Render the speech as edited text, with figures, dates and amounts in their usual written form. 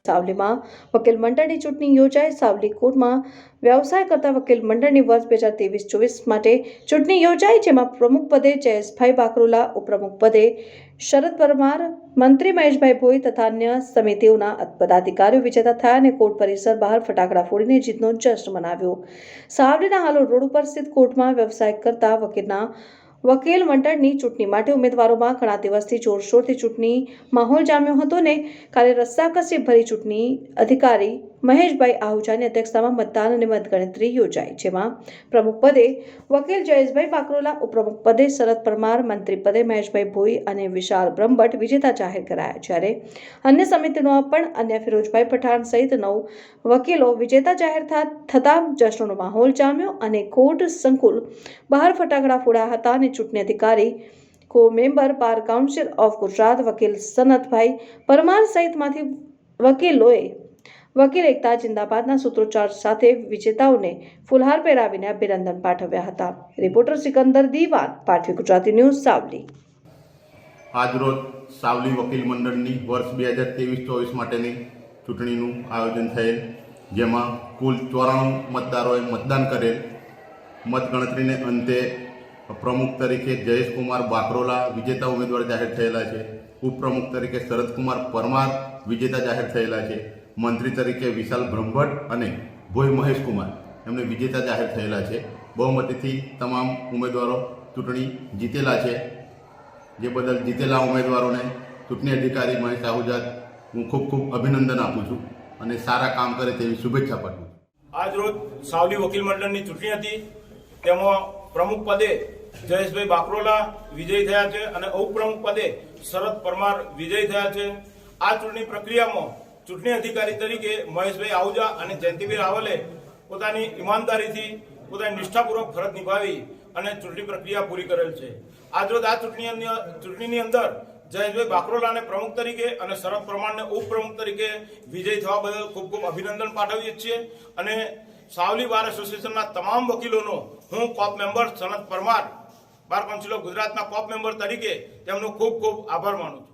સાવલીમાં વકીલ મંડળની ચૂંટણી યોજાઈ। સાવલી કોર્ટમાં વ્યવસાય કરતા વકીલ મંડળની વર્ષ 2023-24 માટે ચૂંટણી યોજાઈ, જેમાં પ્રમુખ પદે જયેશભાઈ બાકરોલા, ઉપપ્રમુખ પદે શરદ પરમાર, મંત્રી મહેશભાઈ ભોઈ તથા અન્ય સમિતિઓના પદાધિકારીઓ વિજેતા થયા અને કોર્ટ પરિસર બહાર ફટાકડા ફોડીને જીતનો જશ્ન મનાવ્યો। સાવલીના હાલોલ રોડ ઉપર સ્થિત કોર્ટમાં વ્યવસાય કરતા વકીલ મંડળની ચૂંટણી માટે ઉમેદવારોમાં ઘણા દિવસથી જોરશોરથી ચૂંટણી માહોલ જામ્યો હતો ને કાલે રસ્સાકસી ભરી ચૂંટણી અધિકારી મહેશભાઈ આહુજાની અધ્યક્ષતામાં મતદાન અને મતગણતરી યોજાઈ, જેમાં પ્રમુખ પદે વકીલ જયેશભાઈ બાકરોલા, ઉપપ્રમુખ પદે શરદ પરમાર, મંત્રી પદે મહેશભાઈ ભોઈ અને વિશાલ બ્રહ્મભટ્ટ વિજેતા જાહેર કરાયા, જ્યારે અન્ય સમિતિનો પણ અન્ય ફિરોજભાઈ પઠાણ સહિત 9 વકીલો વિજેતા જાહેર થતા જશ્નનો માહોલ જામ્યો અને કોર્ટ સંકુલ બહાર ફટાકડા ફોડાયા હતા અને ચૂંટણી અધિકારી કો member bar council of Gujarat વકીલ સનતભાઈ પરમાર સહિતમાંથી વકીલોએ વકીલ એકતા જિંદાબાદના સૂત્રોચ્ચાર સાથે વિજેતાઓને ફુલહાર પહેરાવીને અભિનંદન પાઠવ્યા હતા। રિપોર્ટર સિકંદર દીવાન, પાટવી ગુજરાતી ન્યૂઝ, સાવલી। આજરોજ સાવલી વકીલ મંડળની વર્ષ 2023-24 માટેની ચૂંટણીનું આયોજન થયેલ, જેમાં કુલ 94 મતદારોએ મતદાન કરેલ। મતગણતરીને અંતે પ્રમુખ તરીકે જયેશકુમાર બાકરોલા વિજેતા ઉમેદવાર જાહેર થયેલા છે। ઉપપ્રમુખ તરીકે શરદકુમાર પરમાર વિજેતા જાહેર થયેલા છે। મંત્રી તરીકે વિશાલ બ્રહ્મભટ્ટ અને ભોઈ મહેશકુમાર એમને વિજેતા જાહેર થયેલા છે। બહુમતીથી તમામ ઉમેદવારો ચૂંટણી જીતેલા છે, જે બદલ જીતેલા ઉમેદવારોને ચૂંટણી અધિકારી મહેશ આહુજા હું ખૂબ ખૂબ અભિનંદન આપું છું અને સારા કામ કરે તેવી શુભેચ્છા પાઠવું છું। આજ રોજ સાવલી વકીલ મંડળની ચૂંટણી હતી, તેમાં પ્રમુખ પદે જયેશભાઈ બાકરોલા વિજયી થયા છે અને ઉપપ્રમુખ પદે શરદ પરમાર વિજયી થયા છે। આ ચૂંટણી પ્રક્રિયામાં ચૂંટણી અધિકારી તરીકે મહેશભાઈ આહુજા અને જયંતિભાઈ રાવલે પોતાની ઈમાનદારીથી પોતાની નિષ્ઠાપૂર્વક ફરજ નિભાવી અને ચૂંટણી પ્રક્રિયા પૂરી કરેલ છે। આજરોજ આ ચૂંટણીની અંદર જયેશભાઈ બાકરોલાને પ્રમુખ તરીકે અને શરદ પરમારને ઉપપ્રમુખ તરીકે વિજય થવા બદલ ખૂબ ખૂબ અભિનંદન પાઠવીએ છીએ અને સાવલી બાર એસોસિએશનના તમામ વકીલોનો હું coop member Sanat Parmar bar council of ગુજરાતના કોપ મેમ્બર તરીકે તેમનો ખૂબ ખૂબ આભાર માનું છું।